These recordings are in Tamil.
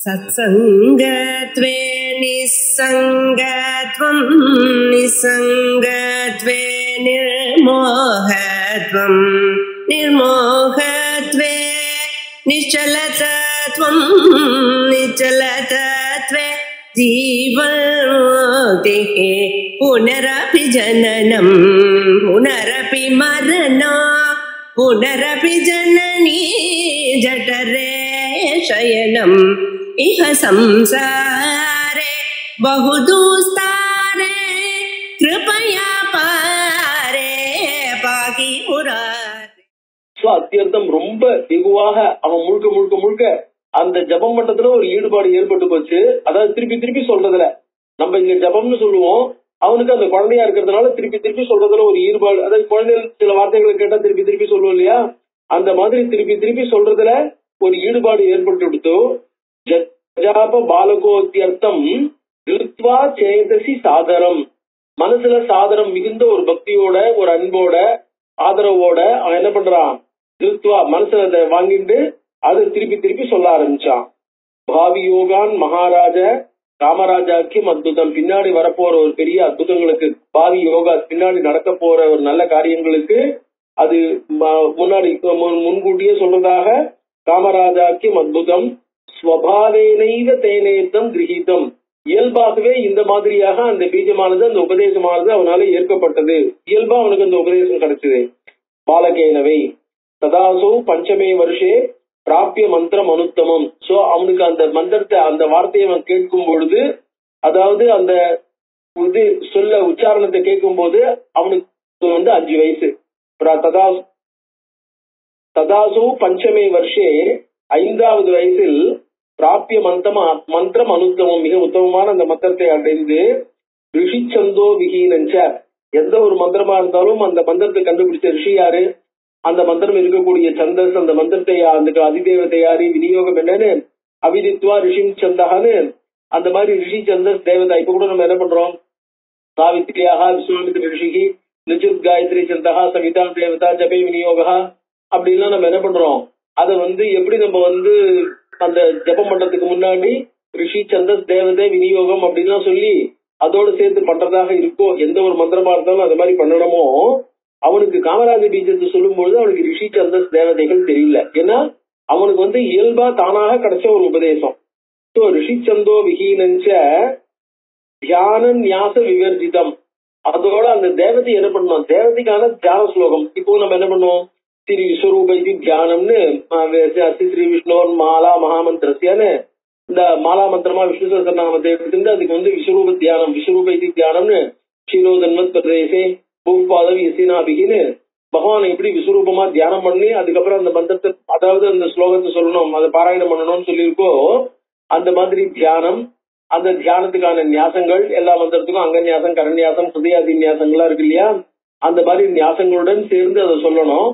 सत्संगत्वे निस्संगत्वं निस्संगत्वे निर्मोहत्वं निर्मोहत्वे निश्चलतत्वं निश्चलतत्वे जीवन्मुक्तिः पुनरपि जननं पुनरपि मरणं पुनरपि जननी जठरे शयनम् इह संसारे बहुदुस्तारे कृपया पारे पाहि मुरारे. அத்தியர்த்தம் ரொம்ப வெகுவாக அவன் முழுக்க முழுக்க முழுக்க அந்த ஜபம் மட்டத்துல ஒரு ஈடுபாடு ஏற்பட்டு போச்சு. அதாவது திருப்பி திருப்பி சொல்றதுல, நம்ம இங்க ஜபம்னு சொல்லுவோம், அவனுக்கு அந்த குழந்தையா இருக்கிறதுனால திருப்பி திருப்பி சொல்றதுல ஒரு ஈடுபாடு. அதாவது குழந்தைகள் சில வார்த்தைகளை கேட்டா திருப்பி திருப்பி சொல்லுவோம் இல்லையா, அந்த மாதிரி திருப்பி திருப்பி சொல்றதுல ஒரு ஈடுபாடு ஏற்பட்டு விடுத்து. ஜஜாப பாலகோத்தியர்த்தம் கிருத்வா சேதசி சாதரம், மனசுல சாதரம் மிகுந்த ஒரு பக்தியோட ஒரு அன்போட ஆதரவோட அவன் என்ன பண்றான், கிருத்வா மனசுல அதை வாங்கிட்டு அதை திருப்பி திருப்பி சொல்ல ஆரம்பிச்சான். பாவி யோகான் மகாராஜ ராமராஜாக்கும் அற்புதம், பின்னாடி வரப்போற ஒரு பெரிய அற்புதங்களுக்கு, பாவி யோகா பின்னாடி நடக்க போற ஒரு நல்ல காரியங்களுக்கு அது முன்னாடி முன்கூட்டியே சொல்றதாக. காமராஜாக்கும் அற்புதம் ஸ்வபாவேனைவ தேனேத்தம் கிரகிதம், இயல்பாகவே இந்த மாதிரியாக அந்த பீஜமானது அந்த உபதேசமானது அவனால ஏற்கப்பட்டது, இயல்பா அவனுக்கு அந்த உபதேசம் கிடைச்சது. பாலகேனவை ததாசோ பஞ்சமே வருஷே பிராபிய மந்திரம் அனுத்தமம். சோ அவனுக்கு அந்த மந்திரத்தை அந்த வார்த்தையை அவன் கேட்கும் பொழுது, அதாவது அந்த இது சொல்ல உச்சாரணத்தை கேட்கும் போது அவனுக்கு 5 வயசு. ததாசோ பஞ்சமே வருஷே 5வது வயசில் பிராபிய மந்திரம் அனுத்தமம், மிக உத்தமமான அந்த மந்திரத்தை அடைந்து, ரிஷிச்சந்தோ விஹீனஞ்ச, எந்த ஒரு மந்திரமா இருந்தாலும் அந்த மந்திரத்தை கண்டுபிடிச்ச ரிஷி யாரு, அந்த மந்திரம் இருக்கக்கூடிய சந்தஸ், அந்த மந்திரத்தை அந்த அதிதேவதை யாரு, விநியோகம் என்னன்னு அவிதித்வா ரிஷிம் சந்தகான்னு அந்த மாதிரி ரிஷி சந்தஸ் தேவதா. இப்ப கூட நம்ம என்ன பண்றோம், சாவித்ரியாக விஸ்வாமித்ர ரிஷிகி நிஜுத் காயத்ரி சந்தகா சவிதா தேவதா ஜபே விநியோகா அப்படின்லாம் நம்ம என்ன பண்றோம். அதை எப்படி நம்ம அந்த ஜப மண்டலத்துக்கு முன்னாடி ரிஷி சந்தஸ் தேவதை விநியோகம் அப்படின்லாம் சொல்லி அதோடு சேர்த்து பண்றதாக இருக்கோ, எந்த ஒரு மந்திரமா இருந்தாலும் அது மாதிரி பண்ணணுமோ. அவனுக்கு காமராஜ பீஜத்தை சொல்லும் பொழுது அவனுக்கு ரிஷி சந்தஸ் தேவதைகள் தெரியல. ஏன்னா அவனுக்கு இயல்பா தானாக கிடைச்ச ஒரு உபதேசம். ரிஷி சந்தோ விஹீனஞ்ச தியான நியாச விவர்ஜிதம், அதோட அந்த தேவதை என்ன பண்ணுவோம், தேவதைக்கான தியான ஸ்லோகம். இப்போ நம்ம என்ன பண்ணுவோம், ஸ்ரீ விஸ்வரூபி தியானம்னு ஸ்ரீ விஷ்ணோர் மாலா மகாமந்திரஸ்யான்னு இந்த மாலா மந்திரமா விஷ்ணு சஹஸ்ரநாமத்தை எடுத்துட்டு அதுக்கு விஸ்வரூப தியானம், விஸ்வரூப தியானம்னு க்ஷீரோதன்மத் பிரதேசே பூபாதவி யசினாபிகின்னு பகவானை இப்படி விஸ்வரூபமா தியானம் பண்ணி அதுக்கப்புறம் அந்த மந்திரத்தை, அதாவது அந்த ஸ்லோகத்தை சொல்லணும், அதை பாராயணம் பண்ணணும்னு சொல்லியிருக்கோ. அந்த மாதிரி தியானம், அந்த தியானத்துக்கான நியாசங்கள், எல்லா மந்திரத்துக்கும் அங்க நியாசம், கரநியாசம், ஹிருதயாதி நியாசங்கள்லாம் இருக்கு இல்லையா, அந்த மாதிரி நியாசங்களுடன் சேர்ந்து அதை சொல்லணும்.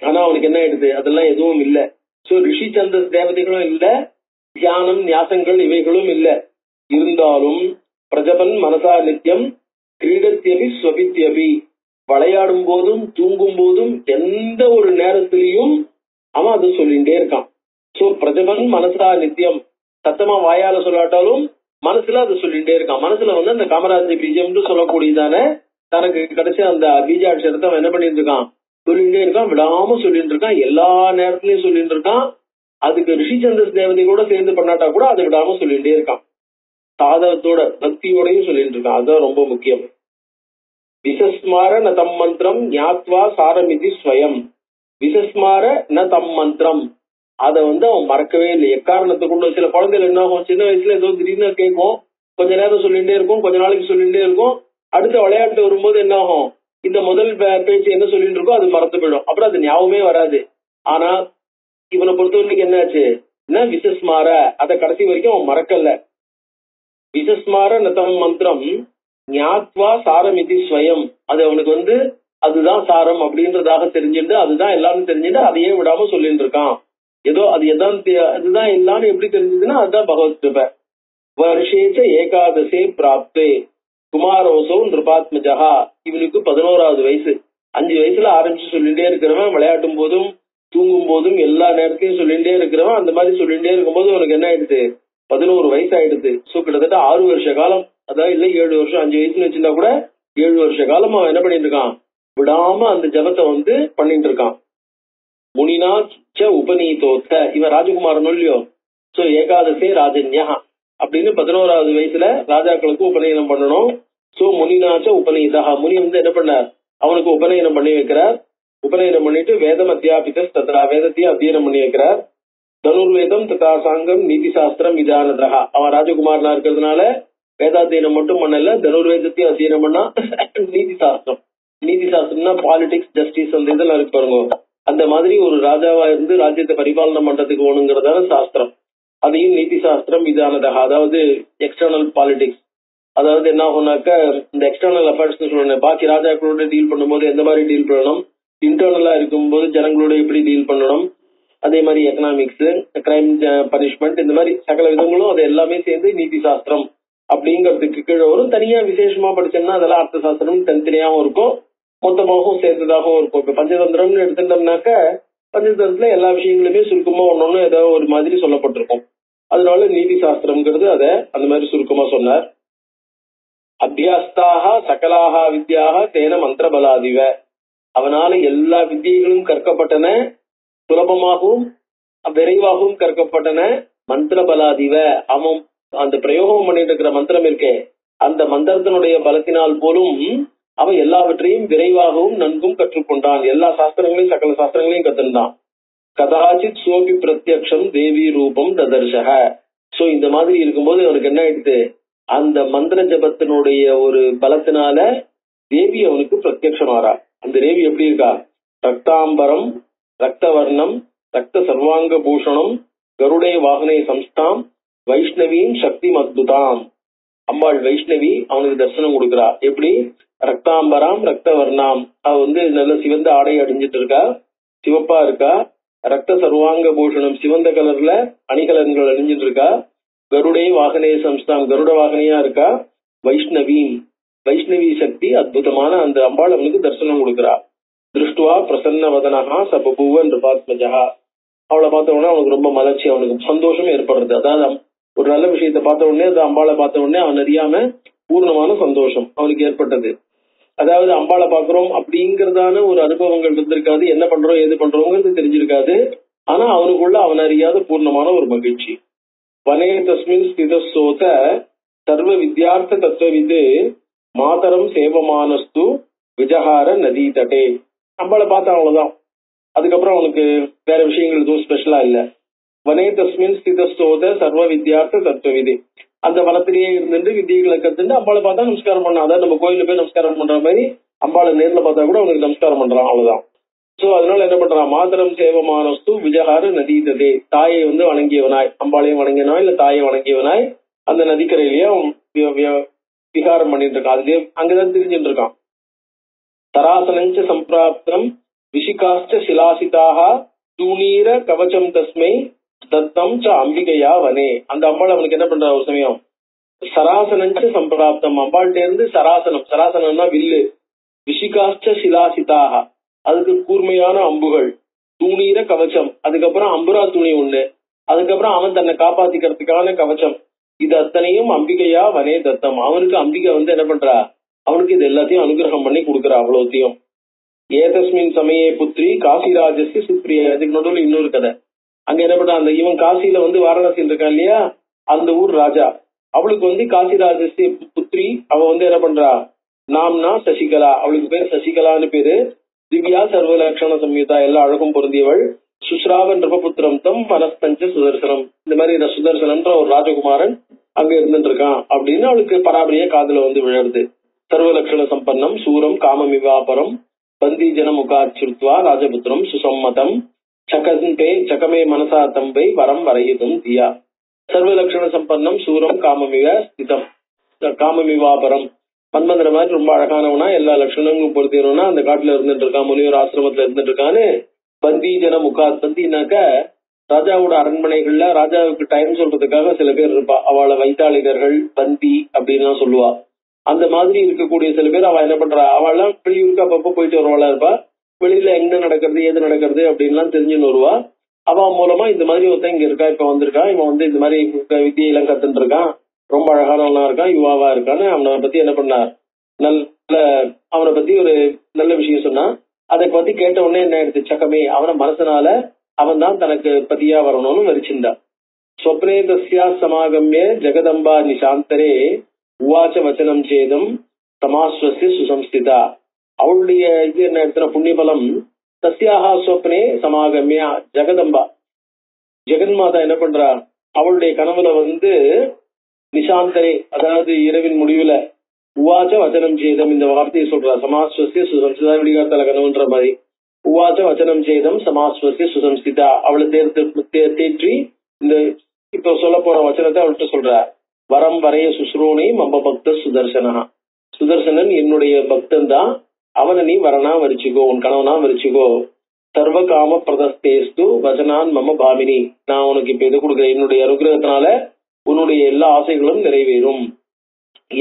ஆனா அவனுக்கு என்ன ஆயிடுது, அதெல்லாம் எதுவும் இல்லை. சோ ரிஷி சந்தஸ் தேவதைகளும் இல்ல, தியானம் நியாசங்கள் இவைகளும் இல்ல. இருந்தாலும் பிரஜபன் மனசா நித்தியம் கிரீடத்தியபி ஸ்வபித்யபி, விளையாடும் போதும் தூங்கும் போதும் எந்த ஒரு நேரத்திலையும் அவன் அதை சொல்லிட்டே இருக்கான். சோ பிரஜபன் மனசா நித்தியம், சத்தமா வாயால சொல்லாட்டாலும் மனசுல அதை சொல்லிட்டே இருக்கான். மனசுல அந்த காமராஜ பீஜம்னு சொல்லக்கூடியதான தனக்கு கிடைச்ச அந்த பீஜாட்சரத்தை அவன் என்ன பண்ணிட்டு இருக்கான், சொல்லிட்டே இருக்கான், விடாம சொல்லிட்டு இருக்கான், எல்லா நேரத்திலயும் சொல்லிட்டு இருக்கான். அதுக்கு ரிஷி சந்தஸ் தேவதை கூட சேர்ந்து பண்ணாட்டா கூட அதை விடாம சொல்லிட்டே இருக்கான். சாதகத்தோட பக்தியோடையும் சொல்லிட்டு இருக்கான். அதுதான் ரொம்ப முக்கியம். விசஸ்மார ந தம் மந்திரம் ஞாத்வா சாரமிதி ஸ்வயம், விசஸ்மார ந தம் மந்திரம், அதை அவன் மறக்கவே இல்லை எக்காரணத்துக்குள்ள. சில குழந்தைகள் என்ன ஆகும், சின்ன வயசுல ஏதோ திடீர்னு கேட்கும், கொஞ்ச நேரம் சொல்லிட்டே இருக்கும், கொஞ்ச நாளைக்கு சொல்லிட்டே இருக்கும், அடுத்த விளையாட்டு வரும்போது என்ன ஆகும், இந்த முதல் பேச்சு என்ன சொல்லிட்டு இருக்கோ அது மறந்து போயிடும், அப்புறம் அது ஞாபகமே வராது. ஆனா இவனை பொறுத்தவரைக்கும் என்னாச்சு, என்ன விசஸ்மார, அதை கடைசி வரைக்கும் அவன் மறக்கல. விசஸ்மார நதம் மந்திரம் ஞாத்வா சாரமிதி ஸ்வயம், அது அவனுக்கு அதுதான் சாரம் அப்படின்றதாக தெரிஞ்சுட்டு, அதுதான் எல்லாரும் தெரிஞ்சுட்டு அதையே விடாம சொல்லிட்டு இருக்கான். ஏதோ அது அதுதான் எல்லாரும் எப்படி தெரிஞ்சதுன்னா அதுதான் பகவத் கிருபை. வருஷேச்ச ஏகாதசே பிராப்தே குமாரோசோ நிருபாத்மஜா, இவனுக்கு 11வது வயசு. 5 வயசுல ஆரம்பிச்சு சொல்லிட்டே இருக்கிறவன் விளையாட்டும் போதும் தூங்கும் போதும் எல்லா நேரத்தையும் சொல்லிட்டே இருக்கிறவன் அந்த மாதிரி சொல்லிட்டே இருக்கும்போது அவனுக்கு என்ன ஆயிடுது, 11 வயசு ஆயிடுது. சோ கிட்டத்தட்ட 6 வருஷ காலம், அதாவது இல்ல 7 வருஷம், 5 வயசுன்னு வச்சிருந்தா கூட 7 வருஷ காலம் அவன் என்ன பண்ணிட்டு இருக்கான், விடாம அந்த ஜபத்தை வந்து பண்ணிட்டு இருக்கான். முனினா ச உபநீதோத்த, இவன் ராஜகுமாரன் இல்லையோ, சோ ஏகாதசே ராஜன்யா அப்படின்னு 11வது வயசுல ராஜாக்களுக்கு உபநயனம் பண்ணணும். சோ முனினாச்ச உபநீதா, முனி வந்து என்ன பண்ணார், அவனுக்கு உபநயனம் பண்ணி வைக்கிறார். உபநயனம் பண்ணிட்டு வேதம் அத்தியாபித தத்ரா, வேதத்தையும் அத்தியனம் பண்ணி வைக்கிறார். தனுர்வேதம் ததா சாங்கம் நீதி சாஸ்திரம் விதானதா, அவன் ராஜகுமாரனா இருக்கிறதுனால வேதாத்தியனம் மட்டும் பண்ணல, தனுர்வேதத்தையும் அத்தியனம் பண்ணா. நீதி சாஸ்திரம், நீதி சாஸ்திரம்னா பாலிடிக்ஸ், ஜஸ்டிஸ், அந்த இதெல்லாம் இருக்கு பாருங்க. அந்த மாதிரி ஒரு ராஜாவா இருந்து ராஜ்யத்தை பரிபாலனை பண்றதுக்கு வேணுங்கிறதான சாஸ்திரம், அதையும் நீதி சாஸ்திரம் விதானதா, அதாவது எக்ஸ்டர்னல் பாலிடிக்ஸ். அதாவது என்ன ஆகும்னாக்க, இந்த எக்ஸ்டர்னல் அஃபேர்ஸ் சொல்லணும், பாக்கி ராஜாக்களோட டீல் பண்ணும்போது எந்த மாதிரி டீல் பண்ணணும், இன்டர்னலா இருக்கும்போது ஜனங்களோட எப்படி டீல் பண்ணணும், அதே மாதிரி எக்கனாமிக்ஸ், கிரைம் பனிஷ்மெண்ட், இந்த மாதிரி சகல விதங்களும் அது எல்லாமே சேர்ந்து நீதி சாஸ்திரம் அப்படிங்கிறதுக்கு கீழே வரும். தனியா விசேஷமா படிச்சோம்னா அதெல்லாம் அர்த்த சாஸ்திரம் தனித்தனியாகவும் இருக்கும், மொத்தமாகவும் சேர்ந்ததாகவும் இருக்கும். இப்ப பஞ்சதந்திரம்னு எடுத்துட்டோம்னாக்க பஞ்சதந்திரத்துல எல்லா விஷயங்களுமே சுருக்கமா ஒன்னொன்னு ஏதாவது ஒரு மாதிரி சொல்லப்பட்டிருக்கும். அதனால நீதி சாஸ்திரம்ங்கிறது அதை அந்த மாதிரி சுருக்கமா சொன்னார். அத்தியாஸ்தாக சகலாக வித்யாக தேன மந்திர பலாதிவ, அவனால எல்லா வித்தியைகளும் கற்கப்பட்டன, சுலபமாகவும் விரைவாகவும் கற்கப்பட்டன. மந்திர பலாதிவ, அவன் அந்த பிரயோகம் பண்ணிட்டு இருக்கிற மந்திரம் இருக்கே, அந்த மந்திரத்தினுடைய பலத்தினால் போலும் அவன் எல்லாவற்றையும் விரைவாகவும் நன்கும் கற்றுக்கொண்டான். எல்லா சாஸ்திரங்களையும் சகல சாஸ்திரங்களையும் கத்துண்டான். கதாச்சித் சோபி பிரத்யக்ஷம் தேவி ரூபம் ததர்ஷக. சோ இந்த மாதிரி இருக்கும்போது அவனுக்கு என்ன ஆயிடுது, அந்த மந்திர ஜபத்தினுடைய ஒரு பலத்தினால தேவி அவனுக்கு பிரத்யக்ஷமாறா. அந்த தேவி எப்படி இருக்கா, ரக்தாம்பரம் ரக்தவர்ணம் ரக்த சர்வாங்க பூஷணம் கருடை வாகனை சம்ஸ்தாம் வைஷ்ணவியும் சக்தி அத்புதாம். அம்பாள் வைஷ்ணவி அவனுக்கு தரிசனம் கொடுக்கிறா. எப்படி, ரக்தாம்பராம் ரக்தவர்ணாம், அவ வந்து நல்ல சிவந்த ஆடை அணிஞ்சிட்டு இருக்கா, சிவப்பா இருக்கா. ரக்த சர்வாங்க பூஷணம், சிவந்த கலர்ல அணிகலன்கள் அணிஞ்சிட்டு இருக்கா. கருடை வாகனே சம்ஸ்தாம், கருட வாகனையா இருக்கா. வைஷ்ணவி, வைஷ்ணவி சக்தி அற்புதமான அந்த அம்பாள் அவனுக்கு தரிசனம் கொடுக்கிறா. திருஷ்டுவா பிரசன்ன வதனஹா சபபூவன் பாத்மஜா, அவளை பார்த்த உடனே அவனுக்கு ரொம்ப மலர்ச்சி, அவனுக்கு சந்தோஷம் ஏற்படுறது. அதாவது ஒரு நல்ல விஷயத்தை பார்த்த உடனே, அந்த அம்பாளை பார்த்த உடனே அவன் அறியாம பூர்ணமான சந்தோஷம் அவனுக்கு ஏற்பட்டது. அதாவது அம்பாளை பாக்குறோம் அப்படிங்கறதான ஒரு அனுபவங்கள் இருந்திருக்காது, என்ன பண்றோம் ஏது பண்றோங்கிறது தெரிஞ்சிருக்காது. ஆனா அவனுக்குள்ள அவன் அறியாத பூர்ணமான ஒரு மகிழ்ச்சி. வனே தஸ்மின் ஸ்திதசோத சர்வ வித்யார்த்த தத்துவவிது மாதரம் சேவமானஸ்து விஜஹார நதி தட்டே. அம்பாளை பார்த்தா அவ்வளவுதான், அதுக்கப்புறம் அவனுக்கு வேற விஷயங்கள் எதுவும் ஸ்பெஷலா இல்ல. வனே தஸ்மின் ஸ்திதசோத சர்வ வித்யார்த்த தத்துவவிது, அந்த வனத்திலேயே இருந்துட்டு வித்தியைகளை கத்துட்டு அம்பாளை பார்த்தா நமஸ்காரம் பண்ணான். அதாவது நம்ம கோயில போய் நமஸ்காரம் பண்ற மாதிரி அம்பாளை நேர்ல பார்த்தா கூட அவனுக்கு நமஸ்காரம் பண்றான், அவ்வளவுதான். சோ அதனால என்ன பண்றான், மாதரம் சேவமானஸ்து விஜஹார நதீததே, தாயை வந்து வணங்கியவனாய், அம்பாளையும் வணங்கியவனாய் இல்ல தாயை வணங்கியவனாய் அந்த நதிக்கரையிலேயே அவன் விகாரம் பண்ணிட்டு இருக்கான். அதுலயே அங்கதான் தெரிஞ்சுட்டு இருக்கான். தராசனஞ்ச சம்பிராப்தம் விஷிகாஷ்ட சிலாசிதாக தூணீர கவச்சம் தஸ்மை தத்தம் ச அம்பிகையா வனே. அந்த அம்பாள் அவனுக்கு என்ன பண்றா ஒரு சமயம், சராசனஞ்ச சம்பிராப்தம், அம்பாள்கிட்ட இருந்து சராசனம், சராசனம்னா வில்லு, விஷிகாஷ்ட சிலாசிதாக அதுக்கு கூர்மையான அம்புகள், தூணீர கவச்சம், அதுக்கப்புறம் அம்புரா துணி ஒண்ணு, அதுக்கப்புறம் அவன் தன்னை காப்பாத்திக்கிறதுக்கான கவச்சம், இது அத்தனையும் அம்பிகையா வனே தத்தம். அவனுக்கு அம்பிகை வந்து என்ன பண்றா, அவனுக்கு இது எல்லாத்தையும் அனுகிரகம் பண்ணி கொடுக்குறா அவ்வளவுத்தையும். ஏதஸ்மின் சமயே புத்திரி காசிராஜஸ்ய சுப்ரியா. அதுக்கு நடுவில் இன்னொரு கதை. அங்க என்ன பண்றா, அந்த இவன் காசியில வந்து வாரணாசியில் இருக்கான் இல்லையா, அந்த ஊர் ராஜா, அவளுக்கு வந்து காசிராஜஸ்ய புத்திரி, அவ வந்து என்ன பண்றா, நாம்னா சசிகலா, அவளுக்கு பேர் சசிகலான்னு பேரு. திவ்யா சர்வலட்சண சம்யுதா, எல்லா அழகும் பொருந்தியவள். சுஸ்ராவன் ரபபுத்திரம் தம் மனஸ்தஞ்ச சுதர்சனம், இந்த மாதிரி சுதர்சனன்ற ஒரு ராஜகுமாரன் அங்க இருந்துட்டு இருக்கான் அப்படின்னு அவளுக்கு பராபரியா காதுல வந்து விழருது. சர்வலட்சண சம்பன்னம் சூரம் காமமிவாபரம் பந்தி ஜன முகாச்சுத்வா ராஜபுத்திரம் சுசம்மதம் சகந்தே சகமே மனசா தம்பை வரம் வரையுதும் தியா. சர்வலட்சண சம்பன்னம் சூரம் காமமிவ ஸ்திதம், காமமிவாபரம் மன்மந்திர மாதிரி ரொம்ப அழகானவனா, எல்லா லட்சணங்களும் பொருத்தினவனா அந்த காட்டுல இருந்துட்டு இருக்கான், முனிவர் ஆசிரமத்துல இருந்துட்டு இருக்கான்னு. பந்தி ஜன முகாத், பந்தினாக்க ராஜாவோட அரண்மனைகள்ல ராஜாவுக்கு டைம் சொல்றதுக்காக சில பேர் இருப்பா, அவளை வைத்தாளிகர்கள் பந்தி அப்படின்னு சொல்லுவா. அந்த மாதிரி இருக்கக்கூடிய சில பேர் அவ என்ன பண்றா, அவள்லாம் வெளியூருக்கு அப்பப்போ போயிட்டு வருவாளா இருப்பா. வெளியில என்ன நடக்கிறது ஏது நடக்கிறது அப்படின்லாம் தெரிஞ்சுன்னு வருவா. அவ மூலமா இந்த மாதிரி ஒருத்தன் இங்க இருக்கா, இப்ப வந்திருக்கான், இவன் வந்து இந்த மாதிரி வித்தியெல்லாம் கத்துட்டு இருக்கான், ரொம்ப அழகானவனா இருக்கான், யுவாவா இருக்கான்னு அவனை பத்தி என்ன பண்ணார், நல்ல அவனை பத்தி ஒரு நல்ல விஷயம் சொன்னா. அதை பத்தி கேட்ட உடனே என்ன எடுத்து சக்கமே அவன மனசனால அவன் தான் தனக்கு பதியா வரணும்னு வரிச்சிருந்தான். ஸ்வப்னே தஸ்யா சமாகம்ய ஜெகதம்பா நிசாந்தரே உவாச்ச வச்சனம் சேதம் சமாஸ்வசிய சுசம்ஸ்திதா. அவளுடைய இது என்ன எடுத்துன புண்ணிய பலம், தஸ்யாஹா ஸ்வப்னே சமாகம்யா ஜெகதம்பா, ஜெகன்மாதா என்ன பண்றா, அவளுடைய கனவுல வந்து நிசாந்தரே அதாவது இரவின் முடிவுல உவாச்ச வச்சனம் சேதம் இந்த வார்த்தையை சொல்றா. சமாஸ்வசிய சுசம்ஸ்திதா விடிகாத்தால கனவுன்ற மாதிரி. உவாச்ச வச்சனம் சேதம் சமாஸ்வசிய சுசம்ஸ்திதா, அவளை தேற்றி இந்த இப்ப சொல்ல போற வச்சனத்தை அவள்கிட்ட சொல்ற. வரம் வரைய சுஸ்ரோனி மம்ப பக்த சுதர்சனா, சுதர்சனன் என்னுடைய பக்தன் தான், அவனை நீ வரனா வரிச்சுக்கோ, உன் கணவனா வரிச்சுக்கோ. சர்வ காம பிரதஸ்தேஸ்து வச்சனான் மம பாமினி, நான் உனக்கு இப்ப இது கொடுக்குறேன், என்னுடைய அனுகிரகத்தினால உன்னுடைய எல்லா ஆசைகளும் நிறைவேறும்.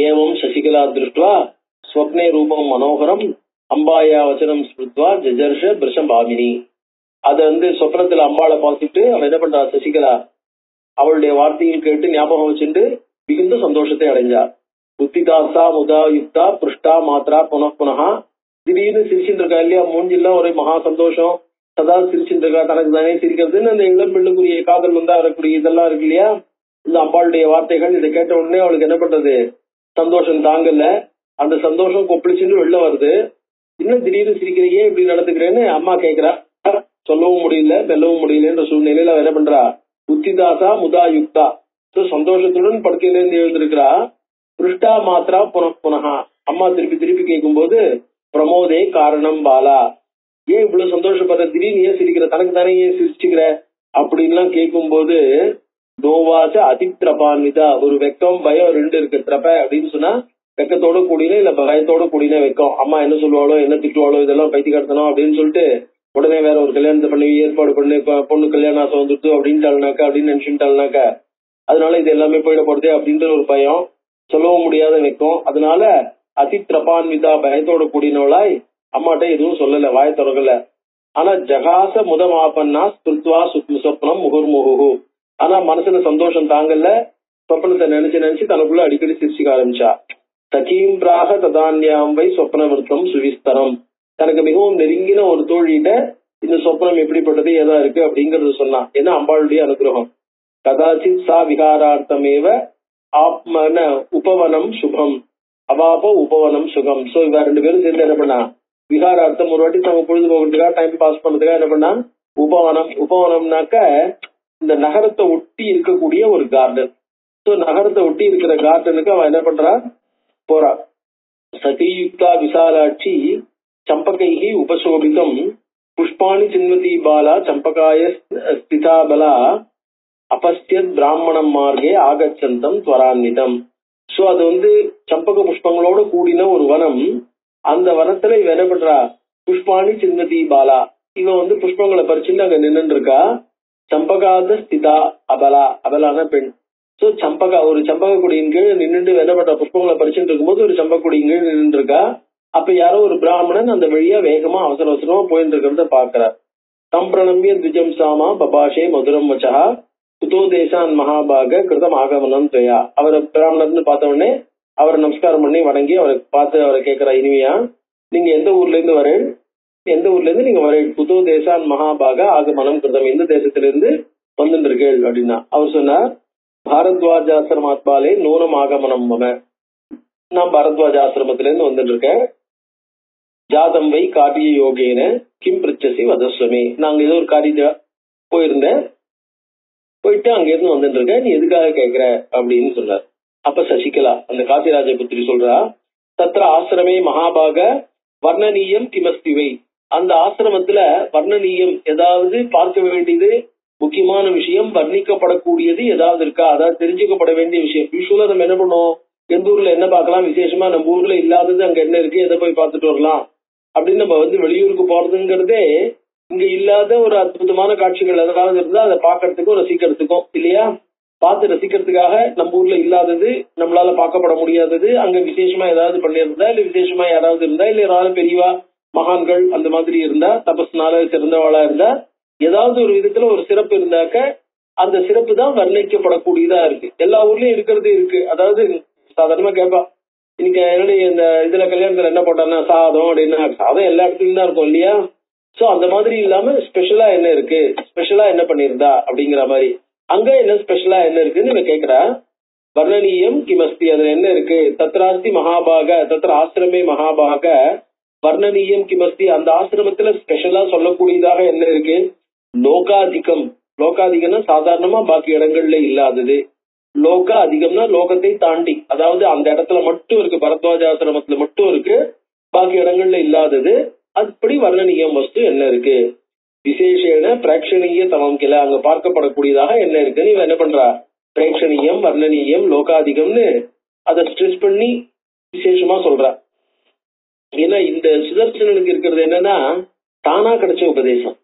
ஏவம் சசிகலா திருஷ்டுவா ஸ்வப்னே ரூபம் மனோகரம் அம்பாயா வச்சனம் ஸ்மிருத்வா ஜஜர்ஷ பிரஷம் பாமினி. அத வந்து சொப்னத்துல அம்பாளை பார்த்துட்டு அவன் என்ன பண்றா, சசிகலா அவளுடைய வார்த்தையும் கேட்டு ஞாபகம் வச்சுட்டு மிகுந்த சந்தோஷத்தை அடைஞ்சா. புத்திதாசா முதா யுக்தா புருஷ்டா மாத்ரா புனః. திடீர்னு சிரிச்சுட்டு இருக்கா இல்லையா, மூஞ்சிலாம் ஒரே மகா சந்தோஷம், சதா சிரிச்சுட்டு இருக்கா, தனக்கு தானே சிரிக்கிறதுன்னு அந்த இளம் பெண்ணுக்குரிய காதல் வந்தா வரக்கூடிய இதெல்லாம் இருக்கு இல்லையா, இந்த அம்பாளுடைய வார்த்தைகள். இதை கேட்ட உடனே அவளுக்கு என்ன பண்றது, சந்தோஷம் தாங்கல. அந்த சந்தோஷம் கொப்பளிச்சுட்டு வெளில வருது. இன்னும் திடீர்னு சிரிக்கிறையே இப்படி நடந்துக்கிறேன்னு அம்மா கேட்கிறா. சொல்லவும் முடியல வெல்லவும் முடியலன்ற சூழ்நிலையில என்ன பண்றா, புத்திதாசா முதா யுக்தா, சந்தோஷத்துடன் படுக்கையில இருந்து எழுந்திருக்கிறா. புருஷ்டா மாத்ரா புனః, அம்மா திருப்பி திருப்பி கேட்கும் போது பிரமோதே காரணம் பாலா, ஏன் இவ்வளவு சந்தோஷப்படுற, திடீர்னு ஏன் சிரிக்கிற, தனக்கு தானே ஏன் சிரிச்சுக்கிற அப்படின்லாம் கேட்கும் போது நோவாச்ச அதித்ரபான்விதா, ஒரு வெக்கம் பயம் ரெண்டு இருக்கு. திரப்ப அப்படின்னு சொன்னா வெக்கத்தோட கூடின இல்ல பயத்தோட கூடின வெக்கம். அம்மா என்ன சொல்லுவாளோ என்ன திட்டுவாளோ இதெல்லாம் பைத்தி கடத்தணும் அப்படின்னு சொல்லிட்டு உடனே வேற ஒரு கல்யாணத்தை பண்ணி ஏற்பாடு பண்ணி பொண்ணு கல்யாணம் ஆசை வந்துட்டு அப்படின்ட்டாள்னாக்கா அப்படின்னு நினைச்சுட்டாள்னாக்கா அதனால இது எல்லாமே போயிட போறது அப்படின்ற ஒரு பயம், சொல்லவும் முடியாத வெக்கம். அதனால அதித்ரபான்விதா பயத்தோட கூடினவளாய் அம்மாட்ட எதுவும் சொல்லல, வாய தொடங்கல. ஆனா ஜகாச முதமாபன்னா ஸ்பிருத்வா சொப்னம் முகுர்முகு, ஆனா மனசுல சந்தோஷம் தாங்கல, சொப்பனத்தை நினைச்சு தனக்குள்ள அடிக்கடி சிரிச்சுக்க ஆரம்பிச்சா. சகீம் பிராக ததான்யாம்பை சொப்ன விருத்தம் சுவிஸ்தரம், தனக்கு மிகவும் நெருங்கின ஒரு தோழியிட்ட இந்த சொப்னம் எப்படிப்பட்டது ஏதா இருக்கு அப்படிங்கறது சொன்னான். ஏன்னா அம்பாளுடைய அனுகிரகம். கதாச்சித் சா விகாரார்த்தமேவ ஆப்மன உபவனம் சுகம் அவாப உபவனம் சுகம். சோ இவ ரெண்டு பேரும் சேர்ந்து என்ன பண்ணா, விகாரார்த்தம் ஒரு வாட்டி தங்க பொழுது போகிறதுக்காக டைம் பாஸ் பண்றதுக்காக என்ன பண்ணா உபவனம். உபவனம்னாக்க இந்த நகரத்தை ஒட்டி இருக்கக்கூடிய ஒரு கார்டன். சோ நகரத்தை ஒட்டி இருக்கிற கார்டனுக்கு அவன் என்ன பண்றா, போறா. சதீயுக்தா விசாலாட்சி சம்பகைஹி உபசோபிதம் புஷ்பாணி சின்வதி பாலா சம்பகாய ஸ்திதாபலா அபஸ்தியத் பிராமணம் மார்க்கே ஆகச்சந்தம் துவரான்விதம். சோ அது வந்து சம்பக புஷ்பங்களோட கூடின ஒரு வனம். அந்த வனத்துல இவ என்ன பண்றா, புஷ்பாணி சின்வதி பாலா, இவன் வந்து புஷ்பங்களை பறிச்சுட்டு அங்க நின்று இருக்கா. சம்பகாத ஸ்திதா அபலா, அபலான பெண். சோ சம்பகா ஒரு சம்பக கொடியின் கீழ் நின்று என்ன பண்ற, புஷ்பங்களை பறிச்சுட்டு இருக்கும்போது ஒரு சம்பக கொடியின் கீழ் நின்று இருக்கா. அப்ப யாரோ ஒரு பிராமணன் அந்த வழியா வேகமா அவசர அவசரமா போயிட்டு இருக்கிறத பாக்குறார். தம் பிரணம்பிய திஜம் சாமா பபாஷே மதுரம் வச்சா குதோ தேசான் மகாபாக கிருதம் ஆகமனம் துவயா. அவரை பிராமணர்னு பார்த்த உடனே அவரை நமஸ்காரம் பண்ணி வணங்கி அவரை பார்த்து அவரை கேட்கிறா, இனிமையா நீங்க எந்த ஊர்ல இருந்து வரேன், எந்த ஊர்ல இருந்து நீங்க வரேன், குதோ தேசான் மகாபாக ஆகமனம் கிருதம், எந்த தேசத்திலிருந்து வந்துட்டு இருக்கேள் அப்படின்னா. அவர் சொன்னார், பாரத்வாஜ ஆசிரமாத்பாலே நூனம் ஆகமனம் மம, நான் பாரத்வாஜ ஆசிரமத்திலிருந்து வந்துட்டு இருக்கேன். ஜாதம் வை காரிய யோகேன கிம் பிரிச்சசி வதஸ்வமே, நாங்க ஏதோ ஒரு காரிய போயிருந்தேன், போயிட்டு அங்க இருந்து வந்துட்டு இருக்கேன், நீ எதுக்காக கேட்கிற அப்படின்னு சொல்றார். அப்ப சசிகலா அந்த காசிராஜ புத்திரி சொல்றா, தத்ர ஆசிரமே மகாபாக வர்ணனீயம் கிமஸ்திவை, அந்த ஆசிரமத்துல வர்ணனீயம் ஏதாவது பார்க்க வேண்டியது முக்கியமான விஷயம், வர்ணிக்கப்படக்கூடியது ஏதாவது இருக்கா, அதாவது தெரிஞ்சுக்கப்பட வேண்டிய விஷயம். யூஸ்வலா நம்ம என்ன பண்ணுவோம், எந்த ஊர்ல என்ன பார்க்கலாம், விசேஷமா நம்ம ஊர்ல இல்லாதது அங்க என்ன இருக்கு, எதை போய் பார்த்துட்டு வரலாம் அப்படின்னு நம்ம வந்து வெளியூருக்கு போறதுங்கிறதே இங்க இல்லாத ஒரு அற்புதமான காட்சிகள் ஏதாவது இருந்தா அதை பாக்கிறதுக்கும் ரசிக்கிறதுக்கும் இல்லையா, பார்த்து ரசிக்கிறதுக்காக நம்ம ஊர்ல இல்லாதது, நம்மளால பார்க்கப்பட முடியாதது, அங்க விசேஷமா ஏதாவது பண்ணியிருந்தா இல்ல விசேஷமா யாராவது இருந்தா இல்ல யாராவது பெரியவா மகான்கள் அந்த மாதிரி இருந்தா, தபஸ்னால சிறந்தவாளா இருந்தா, ஏதாவது ஒரு விதத்துல ஒரு சிறப்பு இருந்தாக்க அந்த சிறப்பு தான் வர்ணிக்கப்படக்கூடியதா இருக்கு. எல்லா ஊர்லயும் இருக்கிறது இருக்கு. அதாவது சாதாரணமா கேட்பா, இன்னைக்கு என்னுடைய இந்த இதுல கல்யாணத்துல என்ன போட்டான்னா சாதம் அப்படின்னா, சாதம் எல்லா இடத்துலயும் தான் இருக்கும் இல்லையா? சோ அந்த மாதிரி இல்லாம ஸ்பெஷலா என்ன இருக்கு, ஸ்பெஷலா என்ன பண்ணிருந்தா அப்படிங்கிற மாதிரி, அங்க என்ன ஸ்பெஷலா என்ன இருக்குன்னு இவ கேக்குறா. வர்ணனீயம் கிமஸ்தி, அதுல என்ன இருக்கு, தத்ராஸ்தி மகாபாக தத்ர ஆசிரமே மகாபாக வர்ணனீயம் கிமஸ்தி, அந்த ஆசிரமத்துல ஸ்பெஷலா சொல்லக்கூடியதாக என்ன இருக்கு, லோகாதிகம். லோகாதிகம்னா சாதாரணமா பாக்கி இடங்கள்ல இல்லாதது. லோக அதிகம்னா லோகத்தை தாண்டி, அதாவது அந்த இடத்துல மட்டும் இருக்கு, பரத்வாஜ ஆசிரமத்துல மட்டும் இருக்கு, பாக்கி இடங்கள்ல இல்லாதது. அப்படி வர்ணனீயம் வஸ்து என்ன இருக்கு, விசேஷேன பிரேட்சணீய தமம் கிள, அங்க பார்க்கப்படக்கூடியதாக என்ன இருக்குன்னு இவன் என்ன பண்றா, பிரேட்சணீயம் வர்ணனீயம் லோகாதிகம்னு அதை ஸ்ட்ரெஸ் பண்ணி விசேஷமா சொல்றா. ஏன்னா இந்த சுதர்சனனுக்கு இருக்கிறது என்னன்னா, தானா கிடைச்ச உபதேசம்.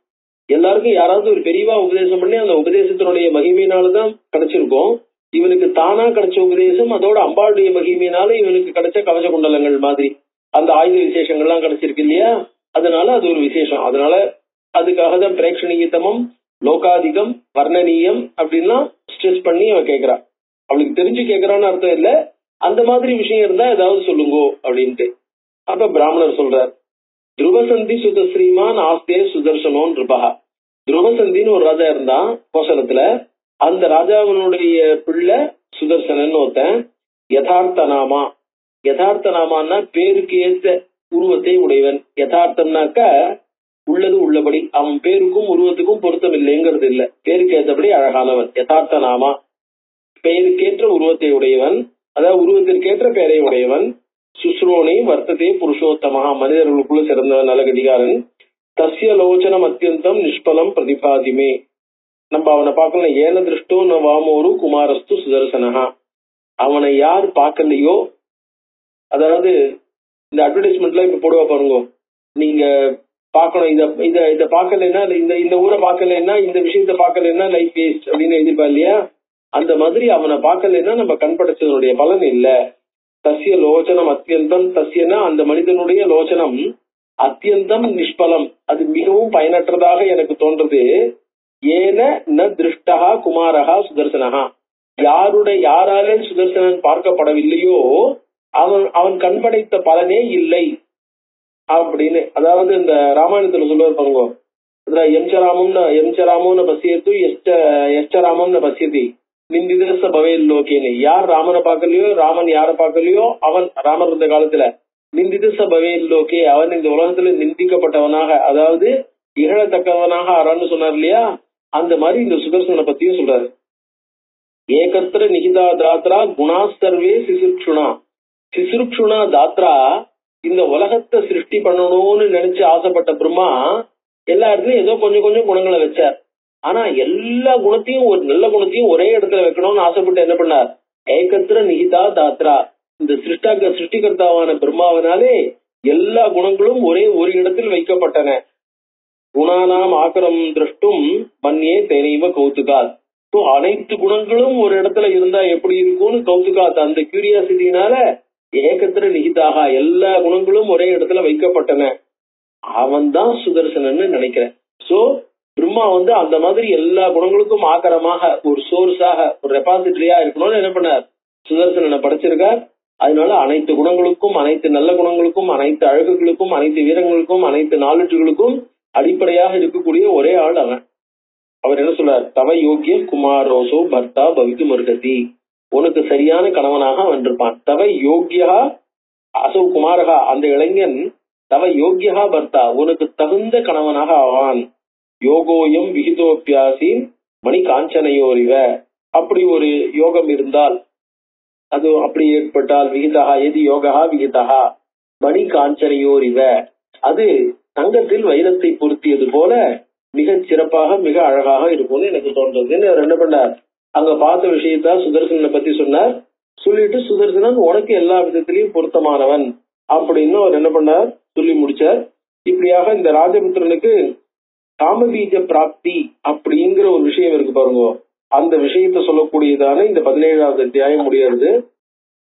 எல்லாருக்கும் யாராவது ஒரு பெரியவா உபதேசம் பண்ணி அந்த உபதேசத்தினுடைய மகிமையினாலதான் கிடைச்சிருக்கும். இவனுக்கு தானா கிடைச்ச உபதேசம், அதோட அம்பாளுடைய மகிமையினால இவனுக்கு கிடைச்ச கவச குண்டலங்கள் மாதிரி அந்த ஆயுத விசேஷங்கள்லாம் கிடைச்சிருக்கு இல்லையா, அதனால அது ஒரு விசேஷம். அதனால அதுக்காக தான் பிரேட்சணீயத்தமம் லோகாதிகம் வர்ணனீயம் அப்படின்னா ஸ்ட்ரெஸ் பண்ணி அவன் கேட்கிறான். அவளுக்கு தெரிஞ்சு கேட்கறான்னு அர்த்தம் இல்ல, அந்த மாதிரி விஷயம் இருந்தா ஏதாவது சொல்லுங்கோ அப்படின்ட்டு. அப்ப பிராமணர் சொல்றார், துருவசந்தி சுத ஸ்ரீமான் ஆஸ்தே சுதர்சனோன் ரிபஹா. துருவசந்தின்னு ஒரு ராஜா இருந்தான் கோசலத்துல. அந்த ராஜாவினுடைய பிள்ளை சுதர்சனன் ஒருத்தன். யதார்த்த நாமா, யதார்த்த நாமான்னா பேருக்கு ஏற்ற உருவத்தை உடையவன். யதார்த்தம்னாக்க உள்ளது உள்ளபடி, அவன் பேருக்கும் உருவத்துக்கும் பொருத்தம் இல்லைங்கிறது இல்ல, பேருக்கு ஏற்றபடி அழகானவன். யதார்த்த நாமா, பெயருக்கேற்ற உருவத்தை உடையவன், அதாவது உருவத்திற்கேற்ற பெயரை உடையவன். சுஸ்ரோனி வர்த்ததே புருஷோத்தமஹா, மனிதர்களுக்குள்ள சிறந்தவன், நல்ல கடிகாரன். தஸ்ய லோச்சனம் அத்தியந்தம் நிஷ்பலம் பிரதிபாதிமே. நம்ம அவனை பார்க்கல, ஏன திருஷ்டோ ந வாமோரு குமாரஸ்து சுதர்சனஹா. அவனை யார் பார்க்கலையோ, அதாவது இந்த அட்வர்டைஸ்மெண்ட்ல இப்ப போடுவா பாருங்க, நீங்க பார்க்கணும், இத பார்க்கலன்னா, இந்த ஊரை பார்க்கலன்னா, இந்த விஷயத்த பார்க்கலன்னா லைஃப் வேஸ்ட் அப்படின்னு எழுதிப்பா இல்லையா, அந்த மாதிரி அவனை பார்க்கலன்னா நம்ம கண் படைச்சதனுடைய பலன் இல்ல. தஸ்ய லோச்சனம் அத்தியந்தம், தஸ்யனா அந்த மனிதனுடைய லோச்சனம் அத்தியந்தம் நிஷ்பலம், அது மிகவும் பயனற்றதாக எனக்கு தோன்றது. ஏன ந திருஷ்டா குமாரஹா சுதர்சனஹா, யாராலே சுதர்சனன் பார்க்கப்படவில்லையோ அவன் கண் படைத்த பலனே இல்லை அப்படின்னு. அதாவது இந்த ராமாயணத்துல சொல்லுவார் பாருங்க, எம்சராமம்னு பசியத்து எஷ்டராமம்னு பசியதி நிந்திதச பவேல் லோகேன்னு. யார் ராமனை பார்க்கலையோ, ராமன் யாரை பார்க்கலையோ, அவன் ராமர் இருந்த காலத்துல நிந்திதச பவேல் லோகே, அவன் இந்த உலகத்துல நிந்திக்கப்பட்டவனாக, அதாவது இகழத்தக்கவனாக ஆறான்னு சொன்னார் இல்லையா, அந்த மாதிரி இந்த சுதர்சனை பத்தியும் சொல்றாரு. ஏகத்திர நிகிதா தாத்ரா குணா சர்வே சிசுக்ஷுணா. சிசுக்ஷுணா தாத்ரா, இந்த உலகத்தை சிருஷ்டி பண்ணணும்னு நினைச்சு ஆசைப்பட்ட பிரம்மா எல்லா இடத்துலயும் ஏதோ கொஞ்சம் கொஞ்சம் குணங்களை வச்சார். ஆனா எல்லா குணத்தையும், ஒரு நல்ல குணத்தையும் ஒரே இடத்துல வைக்கணும்னு ஆசைப்பட்டு என்ன பண்ணார், ஏகத்திர நிகிதா தாத்ரா, இந்த சிருஷ்டிகர்த்தாவான பிரம்மாவனாலே எல்லா குணங்களும் ஒரே ஒரு இடத்தில் வைக்கப்பட்டன. குணானாம் ஆக்கரம் திரஷ்டும் மன்யே தேனைவ கௌதுகாத். அனைத்து குணங்களும் ஒரு இடத்துல இருந்தா எப்படி இருக்கும்னு கௌதுகாத், அந்த கியூரியாசிட்டினால ஏகத்திர நிகிதாக எல்லா குணங்களும் ஒரே இடத்துல வைக்கப்பட்டன. அவன் தான் சுதர்சனன்னு நினைக்கிறேன். சோ பிரம்மா அந்த மாதிரி எல்லா குணங்களுக்கும் ஆக்கரமாக, ஒரு சோர்ஸாக, ஒரு ரெபாசிட்டரியா இருக்கணும்னு என்ன பண்ணார், சுதர்சனனை படைச்சிருக்கார். அதனால அனைத்து குணங்களுக்கும், அனைத்து நல்ல குணங்களுக்கும், அனைத்து அழகுகளுக்கும், அனைத்து வீரங்களுக்கும், அனைத்து நாலேஜுகளுக்கும் அடிப்படையாக இருக்கக்கூடிய ஒரே ஆள் அவன். அவர் என்ன சொல்றார், தவ யோகிய குமாரோசோ பர்த்தா பவித்து மருகதி, உனக்கு சரியான கணவனாக அவன் இருப்பான். தவ யோகியா அசோ குமாரகா, அந்த இளைஞன் தவ யோகியா பர்த்தா, உனக்கு தகுந்த கணவனாக ஆவான். யோகோயம் விகிதோபியாசி மணி காஞ்சனையோரிவ, அப்படி ஒரு யோகம் இருந்தால், அது அப்படி ஏற்பட்டால், விகிதா எது யோகா விகிதா மணி காஞ்சனையோரிவ, அது தங்கத்தில் வைரத்தை பொருத்தியது போல மிகச் சிறப்பாக மிக அழகாக இருக்கும்னு எனக்கு தோன்றதுன்னு அவர் என்ன பண்ணார், அங்க பார்த்த விஷயத்த சுதர்சனனை பத்தி சொன்னார். சொல்லிட்டு சுதர்சனன் உனக்கு எல்லா விதத்திலையும் பொருத்தமானவன் அப்படின்னு அவர் என்ன பண்ணார் சொல்லி முடிச்சார். இப்படியாக இந்த ராஜபுத்திரனுக்கு காமபீஜ பிராப்தி அப்படிங்கிற ஒரு விஷயம் இருக்கு பாருங்க, அந்த விஷயத்த சொல்லக்கூடியதான இந்த 17வது அத்தியாயம் முடியாது.